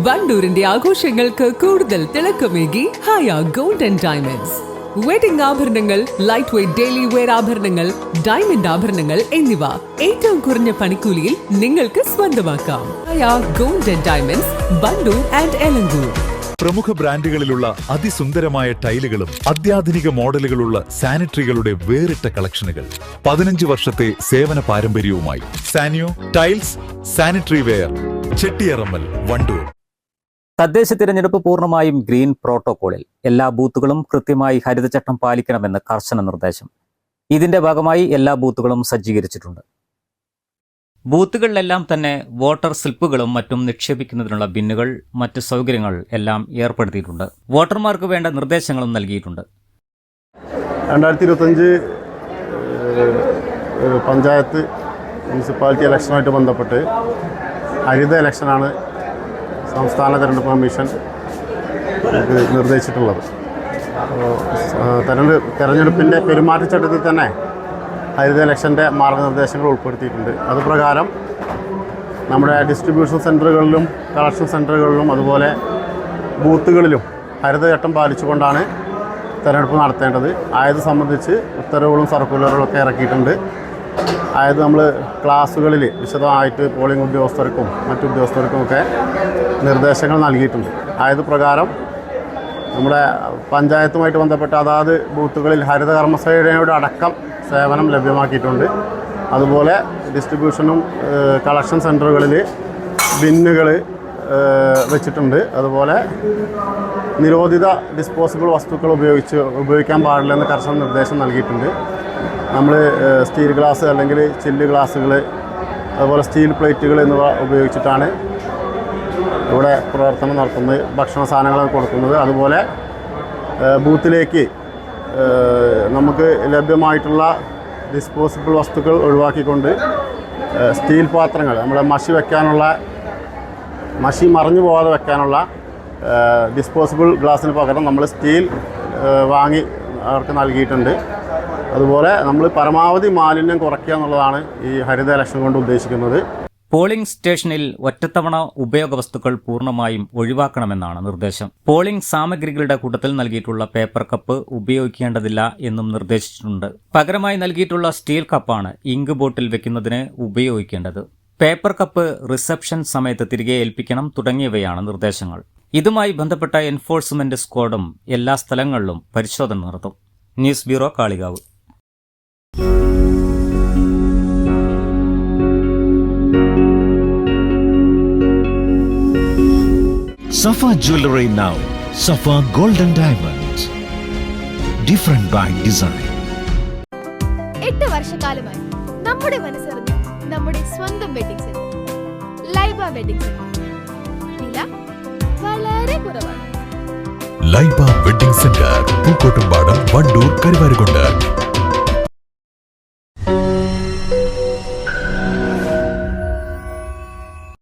വണ്ടൂരിന്റെ ആഘോഷങ്ങൾക്ക് കൂടുതൽ തിളക്കമേകി Haya gold and diamonds. Wedding ആഭരണങ്ങൾ, ലൈറ്റ് വെയ്റ്റ് ഡെയിലി വെയർ ആഭരണങ്ങൾ, ഡയമണ്ട് ആഭരണങ്ങൾ എന്നിവ ഏറ്റവും കുറഞ്ഞ പണിക്കൂലിയിൽ നിങ്ങൾക്ക് സ്വന്തമാക്കാം. Haya gold and diamonds, Wandoor and Elankur. പ്രമുഖ ബ്രാൻഡുകളിലുള്ള അതിസുന്ദരമായ ടൈലുകളും അത്യാധുനിക മോഡലുകളുള്ള സാനിറ്ററികളുടെ വേറിട്ട കളക്ഷനുകൾ. 15 വർഷത്തെ സേവന പാരമ്പര്യവുമായി Saniyo tiles, sanitary ware, Chettiyarammal, Wandoor. തദ്ദേശ തിരഞ്ഞെടുപ്പ് പൂർണ്ണമായും ഗ്രീൻ പ്രോട്ടോകോളിൽ. എല്ലാ ബൂത്തുകളും കൃത്യമായി ഹരിതചട്ടം പാലിക്കണമെന്ന് കർശന നിർദ്ദേശം. ഇതിന്റെ ഭാഗമായി എല്ലാ ബൂത്തുകളും സജ്ജീകരിച്ചിട്ടുണ്ട്. ബൂത്തുകളിലെല്ലാം തന്നെ വോട്ടർ സ്ലിപ്പുകളും മറ്റും നിക്ഷേപിക്കുന്നതിനുള്ള ബിന്നുകൾ, മറ്റ് സൗകര്യങ്ങൾ എല്ലാം ഏർപ്പെടുത്തിയിട്ടുണ്ട്. വോട്ടർമാർക്ക് വേണ്ട നിർദ്ദേശങ്ങളും നൽകിയിട്ടുണ്ട്. 2025 പഞ്ചായത്ത് മുനിസിപ്പാലിറ്റി ഇലക്ഷനുമായിട്ട് ബന്ധപ്പെട്ട് ഹരിത ഇലക്ഷനാണ് സംസ്ഥാന തെരഞ്ഞെടുപ്പ് കമ്മീഷൻ നിർദ്ദേശിച്ചിട്ടുള്ളത്. തെരഞ്ഞെടുപ്പിൻ്റെ പെരുമാറ്റച്ചട്ടത്തിൽ തന്നെ ഹരിത ഇലക്ഷൻ്റെ മാർഗ്ഗനിർദ്ദേശങ്ങൾ ഉൾപ്പെടുത്തിയിട്ടുണ്ട്. അതുപ്രകാരം നമ്മുടെ ഡിസ്ട്രിബ്യൂഷൻ സെൻറ്ററുകളിലും കളക്ഷൻ സെൻറ്ററുകളിലും അതുപോലെ ബൂത്തുകളിലും ഹരിതചട്ടം പാലിച്ചുകൊണ്ടാണ് തെരഞ്ഞെടുപ്പ് നടത്തേണ്ടത്. ആയത് സംബന്ധിച്ച് ഉത്തരവുകളും സർക്കുലറുകളും ഒക്കെ ഇറക്കിയിട്ടുണ്ട്. അതായത് നമ്മൾ ക്ലാസ്സുകളിൽ വിശദമായിട്ട് പോളിംഗ് ഉദ്യോഗസ്ഥർക്കും മറ്റു ഉദ്യോഗസ്ഥർക്കുമൊക്കെ നിർദ്ദേശങ്ങൾ നൽകിയിട്ടുണ്ട്. ആയത് പ്രകാരം നമ്മുടെ പഞ്ചായത്തുമായിട്ട് ബന്ധപ്പെട്ട അതാത് ബൂത്തുകളിൽ ഹരിത കർമ്മസേനയുടെ അടക്കം സേവനം ലഭ്യമാക്കിയിട്ടുണ്ട്. അതുപോലെ ഡിസ്ട്രിബ്യൂഷനും കളക്ഷൻ സെൻറ്ററുകളിൽ ബിന്നുകൾ വെച്ചിട്ടുണ്ട്. അതുപോലെ നിരോധിത ഡിസ്പോസിബിൾ വസ്തുക്കൾ ഉപയോഗിക്കാൻ പാടില്ലെന്ന് കർശന നിർദ്ദേശം നൽകിയിട്ടുണ്ട്. നമ്മൾ സ്റ്റീൽ ഗ്ലാസ് അല്ലെങ്കിൽ ചില്ല് ഗ്ലാസ്സുകൾ, അതുപോലെ സ്റ്റീൽ പ്ലേറ്റുകൾ എന്നിവ ഉപയോഗിച്ചിട്ടാണ് ഇവിടെ പ്രവർത്തനം നടത്തുന്നത്, ഭക്ഷണ സാധനങ്ങൾ കൊടുക്കുന്നത്. അതുപോലെ ബൂത്തിലേക്ക് നമുക്ക് ലഭ്യമായിട്ടുള്ള ഡിസ്പോസിബിൾ വസ്തുക്കൾ ഒഴിവാക്കിക്കൊണ്ട് സ്റ്റീൽ പാത്രങ്ങൾ, നമ്മളെ മഷി മറിഞ്ഞു പോകാതെ വെക്കാനുള്ള ഡിസ്പോസിബിൾ ഗ്ലാസ്സിന് പകരം നമ്മൾ സ്റ്റീൽ വാങ്ങി അവർക്ക് നൽകിയിട്ടുണ്ട്. അതുപോലെ നമ്മൾ പരമാവധി മാലിന്യം കുറയ്ക്കുക എന്നുള്ളതാണ് ഈ ഹരിത ഇലക്ഷൻ കൊണ്ട് ഉദ്ദേശിക്കുന്നത്. പോളിംഗ് സ്റ്റേഷനിൽ ഒറ്റത്തവണ ഉപയോഗ വസ്തുക്കൾ പൂർണ്ണമായും ഒഴിവാക്കണമെന്നാണ് നിർദ്ദേശം. പോളിംഗ് സാമഗ്രികളുടെ കൂട്ടത്തിൽ നൽകിയിട്ടുള്ള പേപ്പർ കപ്പ് ഉപയോഗിക്കേണ്ടതില്ല എന്നും നിർദ്ദേശിച്ചിട്ടുണ്ട്. പകരമായി നൽകിയിട്ടുള്ള സ്റ്റീൽ കപ്പാണ് ഇങ്ക് ബോട്ടിൽ വെക്കുന്നതിന് ഉപയോഗിക്കേണ്ടത്. പേപ്പർ കപ്പ് റിസപ്ഷൻ സമയത്ത് തിരികെ ഏൽപ്പിക്കണം തുടങ്ങിയവയാണ് നിർദ്ദേശങ്ങൾ. ഇതുമായി ബന്ധപ്പെട്ട എൻഫോഴ്സ്മെന്റ് സ്ക്വാഡും എല്ലാ സ്ഥലങ്ങളിലും പരിശോധന നടത്തും. News bureau, Kalikavu. Safa Jewelry now. Safa Golden Diamonds. Different by design. 8 വർഷക്കാലമായി നമ്മുടെ മനസ്സറിഞ്ഞ നമ്മുടെ സ്വന്തം wedding centre Laiba wedding centre. വില വളരെ കുറവാണ്. Laiba wedding centre, Pookkottumpadam, Wandoor, Karuvarakundu.